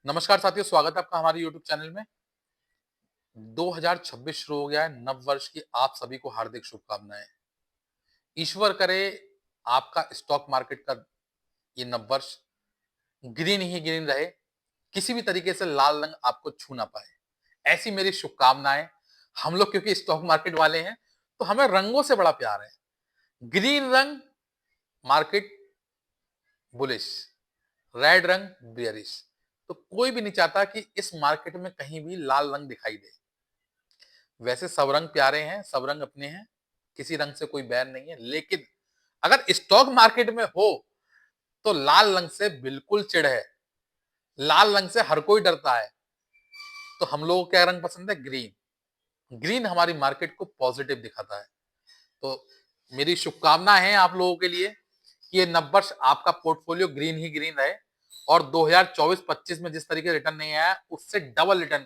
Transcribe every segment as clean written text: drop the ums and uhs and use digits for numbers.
नमस्कार साथियों, स्वागत है आपका हमारे YouTube चैनल में। 2026 शुरू हो गया है, नव वर्ष की आप सभी को हार्दिक शुभकामनाएं। ईश्वर करे आपका स्टॉक मार्केट का ये नव वर्ष ग्रीन ही ग्रीन रहे, किसी भी तरीके से लाल रंग आपको छू ना पाए, ऐसी मेरी शुभकामनाएं। हम लोग क्योंकि स्टॉक मार्केट वाले हैं, तो हमें रंगों से बड़ा प्यार है। ग्रीन रंग मार्केट बुलिश, रेड रंग बियरिश। तो कोई भी नहीं चाहता कि इस मार्केट में कहीं भी लाल रंग दिखाई दे। वैसे सब रंग प्यारे हैं, सब रंग अपने हैं, किसी रंग से कोई बैर नहीं है, लेकिन अगर स्टॉक मार्केट में हो तो लाल रंग से बिल्कुल चिढ़ है। लाल रंग से हर कोई डरता है। तो हम लोगों को क्या रंग पसंद है? ग्रीन। ग्रीन हमारी मार्केट को पॉजिटिव दिखाता है। तो मेरी शुभकामना है आप लोगों के लिए कि ये नववर्ष आपका पोर्टफोलियो ग्रीन ही ग्रीन रहे और 2024-25 में जिस तरीके रिटर्न नहीं आया उससे डबल रिटर्न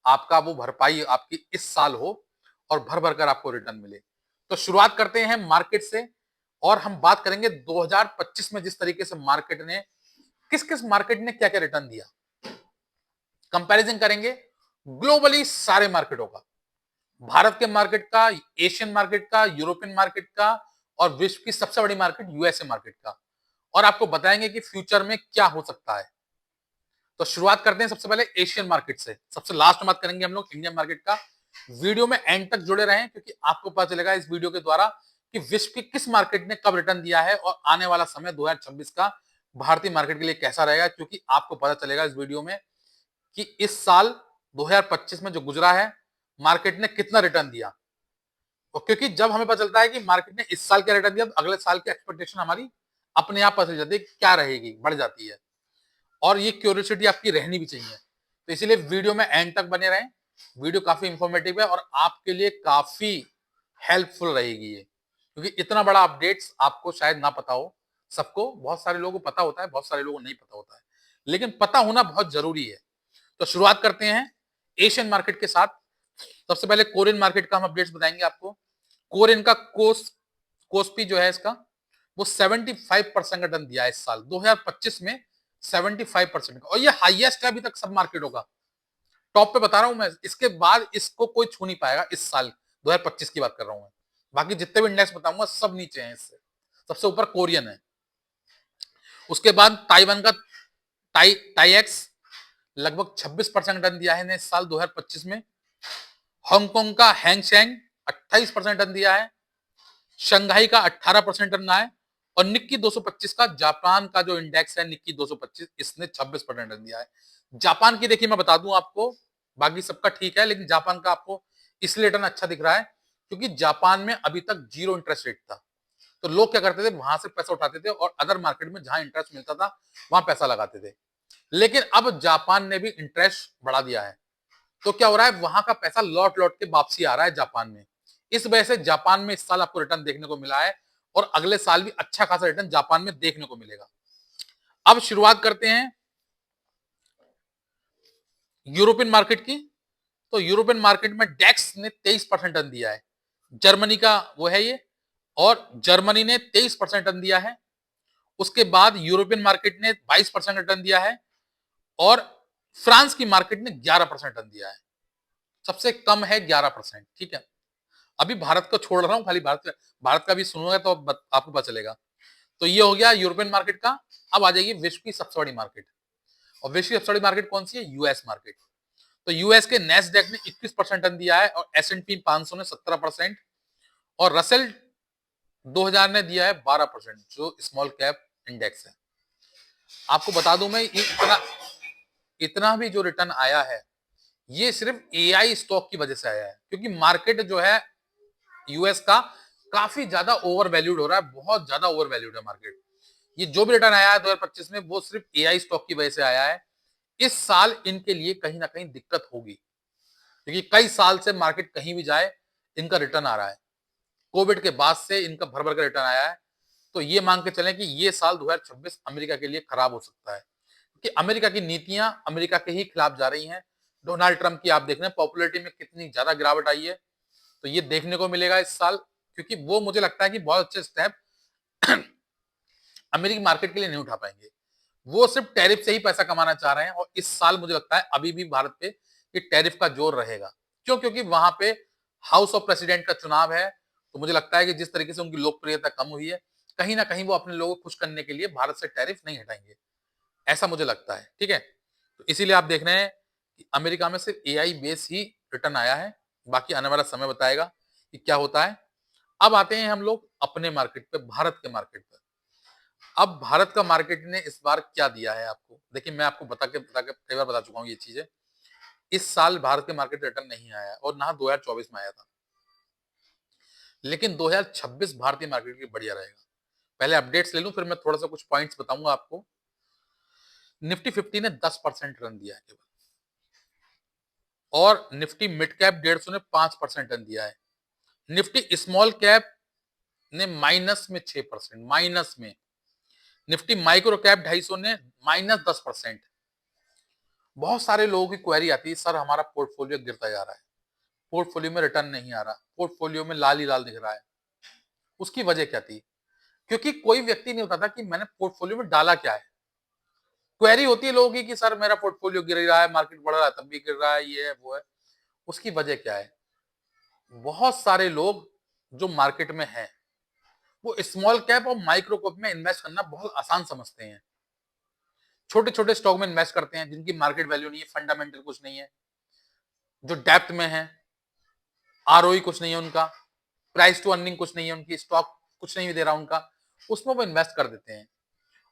आपका वो भरपाई आपकी इस साल हो और भर भर कर आपको रिटर्न मिले। तो शुरुआत करते हैं मार्केट से और हम बात करेंगे 2025 में जिस तरीके से मार्केट ने किस किस मार्केट ने क्या क्या रिटर्न दिया। कंपैरिजन करेंगे ग्लोबली सारे मार्केटों का, भारत के मार्केट का, एशियन मार्केट का, यूरोपियन मार्केट का और विश्व की सबसे बड़ी मार्केट यूएसए मार्केट का, और आपको बताएंगे कि फ्यूचर में क्या हो सकता है। तो शुरुआत करते हैं सबसे पहले एशियन मार्केट से, सबसे लास्ट में बात करेंगे हम लोग इंडियन मार्केट का। वीडियो में एंड तक जुड़े रहें क्योंकि आपको पता चलेगा इस वीडियो के द्वारा कि विश्व की किस मार्केट ने कब रिटर्न दिया है और आने वाला समय 2026 का भारतीय मार्केट के लिए कैसा रहेगा, क्योंकि आपको पता चलेगा इस वीडियो में कि इस साल 2025 में जो गुजरा है मार्केट ने कितना रिटर्न दिया। और क्योंकि जब हमें पता चलता है कि मार्केट ने इस साल क्या रिटर्न दिया तो अगले साल की एक्सपेक्टेशन हमारी अपने आप पता चल जाती है क्या रहेगी, बढ़ जाती है। और ये क्यूरियोसिटी आपकी रहनी भी चाहिए। तो इसीलिए वीडियो में एंड तक बने रहें। वीडियो काफी इंफॉर्मेटिव है और आपके लिए काफी हेल्पफुल रहेगी ये, क्योंकि इतना बड़ा अपडेट्स आपको शायद ना पता हो। सबको, बहुत सारे लोगों को पता होता है, बहुत सारे लोगों को नहीं पता होता है, लेकिन पता होना बहुत जरूरी है। तो शुरुआत करते हैं एशियन मार्केट के साथ। सबसे पहले कोरियन मार्केट का हम अपडेट्स बताएंगे आपको। कोरियन का कोस्पी जो है इसका वो 75% का टर्न दिया है इस साल 2025 में, 75% का, और ये हाईएस्ट है अभी तक सब मार्केटों का। टॉप पे बता रहा हूं मैं, इसके बाद इसको कोई छू नहीं पाएगा इस साल 2025 की बात कर रहा हूं मैं। बाकी जितने भी इंडेक्स बताऊंगा सब नीचे हैं इससे, सबसे ऊपर कोरियन है। उसके बाद ताइवान का टाईएक्स लगभग 26% टर्न दिया है इस साल 2025 में। हांगकांग का हैंगसेंग 28% टर्न दिया है। शंघाई का 18% रन है। और निक्की 225 का, जापान का जो इंडेक्स है निक्की 225, इसने 26% रन दिया है। जापान की देखिए मैं बता दूं आपको, बाकी सबका ठीक है लेकिन जापान का आपको इसलिए रिटर्न अच्छा दिख रहा है क्योंकि जापान में अभी तक जीरो इंटरेस्ट रेट था। तो लोग क्या करते थे, वहां से पैसा उठाते थे और अदर मार्केट में जहां इंटरेस्ट मिलता था वहां पैसा लगाते थे। लेकिन अब जापान ने भी इंटरेस्ट बढ़ा दिया है, तो क्या हो रहा है, वहां का पैसा लौट लौट के वापसी आ रहा है जापान में। इस वजह से जापान में इस साल आपको रिटर्न देखने को मिला है और अगले साल भी अच्छा खासा रिटर्न जापान में देखने को मिलेगा। अब शुरुआत करते हैं यूरोपियन मार्केट की। तो यूरोपियन मार्केट में डेक्स ने 23% टर्न दिया है। जर्मनी का वो है ये, और जर्मनी ने 23% टर्न दिया है। उसके बाद यूरोपियन मार्केट ने 22% रिटर्न दिया है और फ्रांस की मार्केट ने 11% टर्न दिया है। सबसे कम है 11%, ठीक है। अभी भारत को छोड़ रहा हूं, खाली भारत का भी सुनोगे तो आपको पता चलेगा। तो ये हो गया यूरोपियन मार्केट का। अब आ जाइए विश्व की सबसे बड़ी मार्केट, और विश्व की सबसे बड़ी मार्केट कौन सी है? US market. तो यूएस के नेस्डेक ने 21% टर्न दिया है और S&P 500 ने 17% और रसेल 2000 ने दिया है 12%, जो स्मॉल कैप इंडेक्स है। आपको बता दूं मैं, इतना इतना भी जो रिटर्न आया है ये सिर्फ एआई स्टॉक की वजह से आया है, क्योंकि मार्केट जो है यूएस का काफी ज्यादा ओवर वैल्यूड हो रहा है, बहुत ज्यादा ओवर वैल्यूड है मार्केट। ये जो भी रिटर्न आया है 2025 में वो सिर्फ एआई स्टॉक की वजह से आया है। इस साल इनके लिए कहीं ना कहीं दिक्कत होगी, क्योंकि कई साल से मार्केट कहीं भी जाए इनका रिटर्न आ रहा है। कोविड के बाद से इनका भर भर का रिटर्न आया है। तो ये मांग के चलें कि ये साल 2026 अमेरिका के लिए खराब हो सकता है, क्योंकि अमेरिका की नीतियां अमेरिका के ही खिलाफ जा रही हैं। डोनाल्ड ट्रंप की आप देख रहे हैं पॉपुलैरिटी में कितनी ज्यादा गिरावट आई है। तो ये देखने को मिलेगा इस साल, क्योंकि वो मुझे लगता है कि बहुत अच्छे स्टेप अमेरिकी मार्केट के लिए नहीं उठा पाएंगे। वो सिर्फ टैरिफ से ही पैसा कमाना चाह रहे हैं और इस साल मुझे लगता है अभी भी भारत पे ये टैरिफ का जोर रहेगा। क्यों? क्योंकि वहां पे हाउस ऑफ प्रेसिडेंट का चुनाव है, तो मुझे लगता है कि जिस तरीके से उनकी लोकप्रियता कम हुई है, कहीं ना कहीं वो अपने लोगों को खुश करने के लिए भारत से टैरिफ नहीं हटाएंगे, ऐसा मुझे लगता है। ठीक है, तो इसीलिए आप देख रहे हैं कि अमेरिका में सिर्फ एआई बेस ही रिटर्न आया है, बाकी आने वाला समय बताएगा कि क्या होता है। अब आते हैं हम लोग अपने मार्केट पे, भारत के मार्केट पे। अब भारत का मार्केट ने इस बार क्या दिया है आपको? देखिए, मैं आपको बता के कई बार बता चुका हूँ ये चीजें। इस साल भारत के मार्केट रिटर्न नहीं आया और ना 2024 में आया था, लेकिन 2026 भारतीय मार्केट के लिए बढ़िया रहेगा। पहले अपडेट्स ले लूं, फिर मैं थोड़ा सा कुछ पॉइंट्स बताऊंगा आपको। निफ्टी 50 ने 10% रन दिया है केवल, और निफ्टी मिड कैप 150 ने 5% रन दिया है। निफ्टी स्मॉल कैप ने माइनस में 6%, माइनस में। निफ्टी माइक्रो कैप 250 ने -10%। बहुत सारे लोगों की क्वेरी आती है, सर हमारा पोर्टफोलियो गिरता जा रहा है, पोर्टफोलियो में रिटर्न नहीं आ रहा, पोर्टफोलियो में लाल ही लाल दिख रहा है। उसकी वजह क्या थी? क्योंकि कोई व्यक्ति नहीं बताता कि मैंने पोर्टफोलियो में डाला क्या है। क्वेरी होती है लोगों की कि सर मेरा पोर्टफोलियो गिर रहा है, मार्केट बढ़ रहा है तब भी गिर रहा है, ये है वो है। उसकी वजह क्या है? बहुत सारे लोग जो मार्केट में हैं वो स्मॉल कैप और माइक्रो कैप में इन्वेस्ट करना बहुत आसान समझते हैं। छोटे छोटे स्टॉक में इन्वेस्ट करते हैं जिनकी मार्केट वैल्यू नहीं है, फंडामेंटल कुछ नहीं है, जो डेप्थ में है, आरओई कुछ नहीं है उनका, प्राइस टू अर्निंग कुछ नहीं है उनकी, स्टॉक कुछ नहीं दे रहा उनका, उसमें वो इन्वेस्ट कर देते हैं।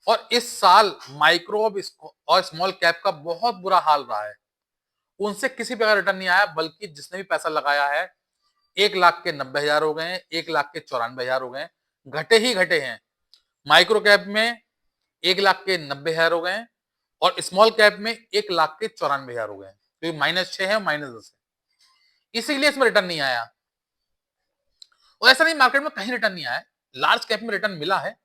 और इस साल माइक्रो और स्मॉल कैप का बहुत बुरा हाल रहा है। उनसे किसी प्रकार रिटर्न नहीं आया, बल्कि जिसने भी पैसा लगाया है 1 लाख के 90,000 हो गए हैं, 1 लाख के 94,000 हो गए हैं, घटे ही घटे हैं। माइक्रो कैप में 1 लाख के 90,000 हो गए हैं और स्मॉल कैप में 1 लाख के 94,000 हो गए हैं। तो ये -6 है, -10 है, इसीलिए इसमें रिटर्न नहीं आया। और ऐसा नहीं मार्केट में कहीं रिटर्न नहीं आया, लार्ज कैप में रिटर्न मिला है,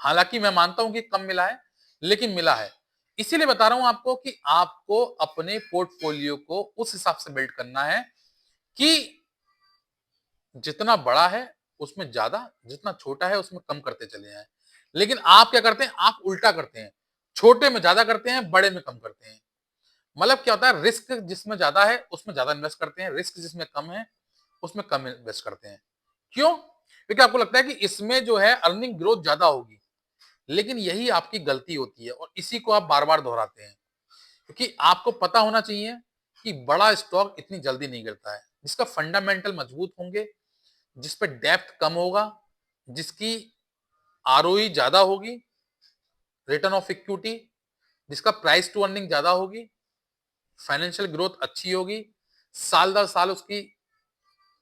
हालांकि मैं मानता हूं कि कम मिला है, लेकिन मिला है। इसीलिए बता रहा हूं आपको कि आपको अपने पोर्टफोलियो को उस हिसाब से बिल्ड करना है कि जितना बड़ा है उसमें ज्यादा, जितना छोटा है उसमें कम करते चले जाएं। लेकिन आप क्या करते हैं? आप उल्टा करते हैं, छोटे में ज्यादा करते हैं, बड़े में कम करते हैं। मतलब क्या होता है, रिस्क जिसमें ज्यादा है उसमें ज्यादा इन्वेस्ट करते हैं, रिस्क जिसमें कम है उसमें कम इन्वेस्ट करते हैं। क्यों? क्योंकि आपको लगता है कि इसमें जो है अर्निंग ग्रोथ ज्यादा होगी, लेकिन यही आपकी गलती होती है और इसी को आप बार बार दोहराते हैं। क्योंकि आपको पता होना चाहिए कि बड़ा स्टॉक इतनी जल्दी नहीं गिरता है, जिसका फंडामेंटल मजबूत होंगे, जिस पे डेप्थ कम होगा, जिसकी आरओई ज्यादा होगी, रिटर्न ऑफ इक्विटी, जिसका प्राइस टू अर्निंग ज्यादा होगी, फाइनेंशियल ग्रोथ अच्छी होगी, साल दर साल उसकी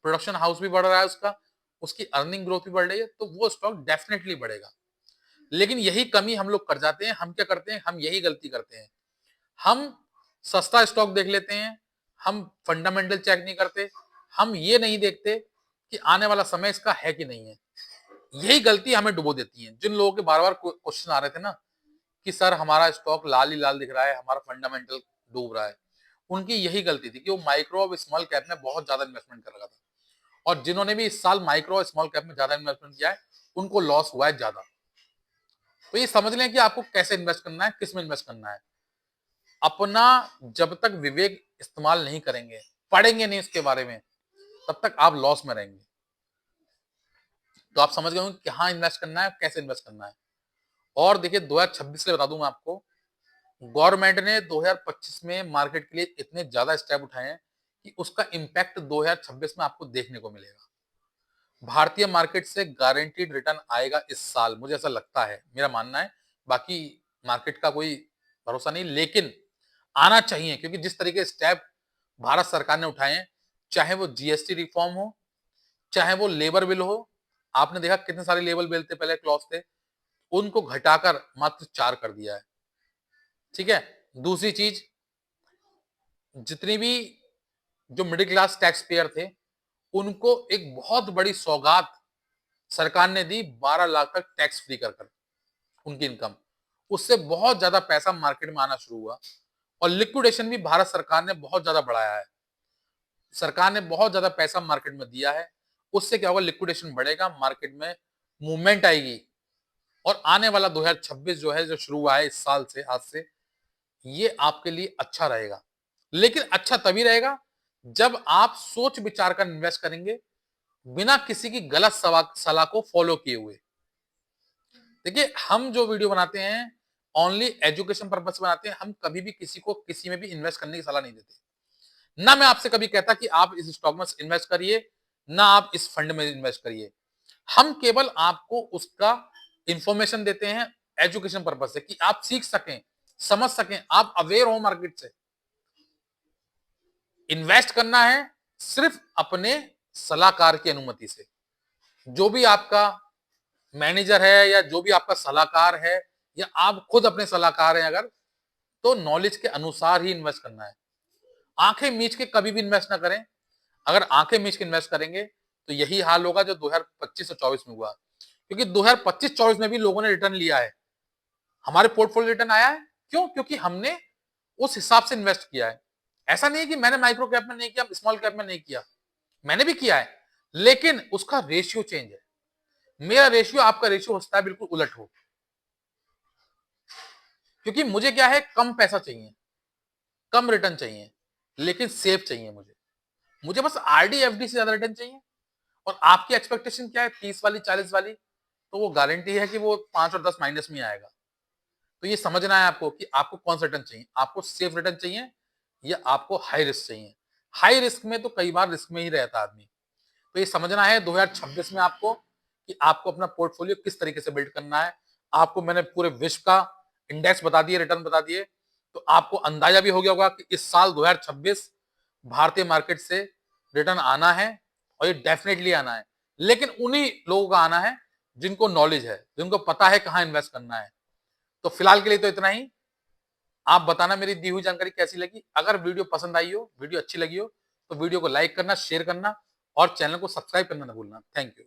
प्रोडक्शन हाउस भी बढ़ रहा है, उसकी अर्निंग ग्रोथ भी बढ़ रही है, तो वो स्टॉक डेफिनेटली बढ़ेगा। लेकिन यही कमी हम लोग कर जाते हैं। हम क्या करते हैं? हम यही गलती करते हैं, हम सस्ता स्टॉक देख लेते हैं, हम फंडामेंटल चेक नहीं करते, हम ये नहीं देखते कि आने वाला समय इसका है कि नहीं है। यही गलती हमें डुबो देती है। जिन लोगों के बार बार क्वेश्चन आ रहे थे ना कि सर हमारा स्टॉक लाल ही लाल दिख रहा है, हमारा फंडामेंटल डूब रहा है, उनकी यही गलती थी कि वो माइक्रो और स्मॉल कैप में बहुत ज्यादा इन्वेस्टमेंट कर रखा था। और जिन्होंने भी इस साल माइक्रो और स्मॉल कैप में ज्यादा इन्वेस्टमेंट किया है उनको लॉस हुआ है ज्यादा। तो ये समझ लें कि आपको कैसे इन्वेस्ट करना है, किस में इन्वेस्ट करना है। अपना जब तक विवेक इस्तेमाल नहीं करेंगे, पढ़ेंगे नहीं इसके बारे में, तब तक आप लॉस में रहेंगे। तो आप समझ गए होंगे कहाँ इन्वेस्ट करना है, कैसे इन्वेस्ट करना है। और देखिए 2026 के लिए बता दूं मैं आपको, गवर्नमेंट ने 2025 में मार्केट के लिए इतने ज्यादा स्टेप उठाए हैं कि उसका इंपैक्ट 2026 में आपको देखने को मिलेगा। भारतीय मार्केट से गारंटीड रिटर्न आएगा इस साल, मुझे ऐसा लगता है, मेरा मानना है। बाकी मार्केट का कोई भरोसा नहीं, लेकिन आना चाहिए, क्योंकि जिस तरीके स्टेप भारत सरकार ने उठाए हैं, चाहे वो जीएसटी रिफॉर्म हो, चाहे वो लेबर बिल हो, आपने देखा कितने सारे लेबर बिल थे, पहले क्लॉज थे, उनको घटाकर मात्र 4 कर दिया है। ठीक है, दूसरी चीज, जितनी भी जो मिडिल क्लास टैक्स पेयर थे उनको एक बहुत बड़ी सौगात सरकार ने दी, 12 लाख तक टैक्स फ्री कर उनकी इनकम। उससे बहुत ज्यादा पैसा मार्केट में आना शुरू हुआ और लिक्विडेशन भी भारत सरकार ने बहुत ज्यादा बढ़ाया है। सरकार ने बहुत ज्यादा पैसा मार्केट में दिया है, उससे क्या होगा? लिक्विडेशन बढ़ेगा, मार्केट में मूवमेंट आएगी, और आने वाला 2026 जो है, जो शुरू हुआ है इस साल से, आज से, ये आपके लिए अच्छा रहेगा। लेकिन अच्छा तभी रहेगा जब आप सोच विचार कर इन्वेस्ट करेंगे, बिना किसी की गलत सलाह को फॉलो किए हुए। देखिए, हम जो वीडियो बनाते हैं ओनली एजुकेशन पर्पज से बनाते हैं। हम कभी भी किसी को किसी में भी इन्वेस्ट करने की सलाह नहीं देते। ना मैं आपसे कभी कहता कि आप इस स्टॉक में इन्वेस्ट करिए, ना आप इस फंड में इन्वेस्ट करिए। हम केवल आपको उसका इंफॉर्मेशन देते हैं एजुकेशन पर्पज से, कि आप सीख सकें, समझ सकें, आप अवेयर हो मार्केट से। इन्वेस्ट करना है सिर्फ अपने सलाहकार की अनुमति से। जो भी आपका मैनेजर है या जो भी आपका सलाहकार है या आप खुद अपने सलाहकार हैं अगर, तो नॉलेज के अनुसार ही इन्वेस्ट करना है। आंखें मीच के कभी भी इन्वेस्ट ना करें। अगर आंखें मीच के इन्वेस्ट करेंगे तो यही हाल होगा जो 2025 और 24 में हुआ। क्योंकि 2025-24 में भी लोगों ने रिटर्न लिया है, हमारे पोर्टफोलियो रिटर्न आया है। क्यों? क्योंकि हमने उस हिसाब से इन्वेस्ट किया है। ऐसा नहीं है कि मैंने माइक्रो कैप में नहीं किया, स्मॉल कैप में नहीं किया, मैंने भी किया है, लेकिन उसका रेशियो चेंज है। मेरा रेशियो आपका रेशियो हो सकता है बिल्कुल उलट हो। क्योंकि मुझे क्या है, कम पैसा चाहिए, कम रिटर्न चाहिए, लेकिन सेफ चाहिए। मुझे मुझे बस आरडी एफडी से ज्यादा रिटर्न चाहिए। और आपकी एक्सपेक्टेशन क्या है, 30 वाली, 40 वाली, तो वो गारंटी है कि वो 5 और 10 माइनस में आएगा। तो ये समझना है आपको कि आपको कौन सा रिटर्न चाहिए। आपको सेफ रिटर्न चाहिए या आपको हाई रिस्क चाहिए। हाई रिस्क में तो कई बार रिस्क में ही रहता आदमी। तो ये समझना है 2026 में आपको कि आपको अपना पोर्टफोलियो किस तरीके से बिल्ड करना है। आपको मैंने पूरे विश्व का इंडेक्स बता दिए, रिटर्न बता दिए, तो आपको अंदाजा भी हो गया होगा कि इस साल 2026 भारतीय मार्केट से रिटर्न आना है, और ये डेफिनेटली आना है। लेकिन उन्हीं लोगों का आना है जिनको नॉलेज है, जिनको पता है कहां इन्वेस्ट करना है। तो फिलहाल के लिए तो इतना ही। आप बताना मेरी दी हुई जानकारी कैसी लगी। अगर वीडियो पसंद आई हो, वीडियो अच्छी लगी हो, तो वीडियो को लाइक करना, शेयर करना और चैनल को सब्सक्राइब करना ना भूलना। Thank you.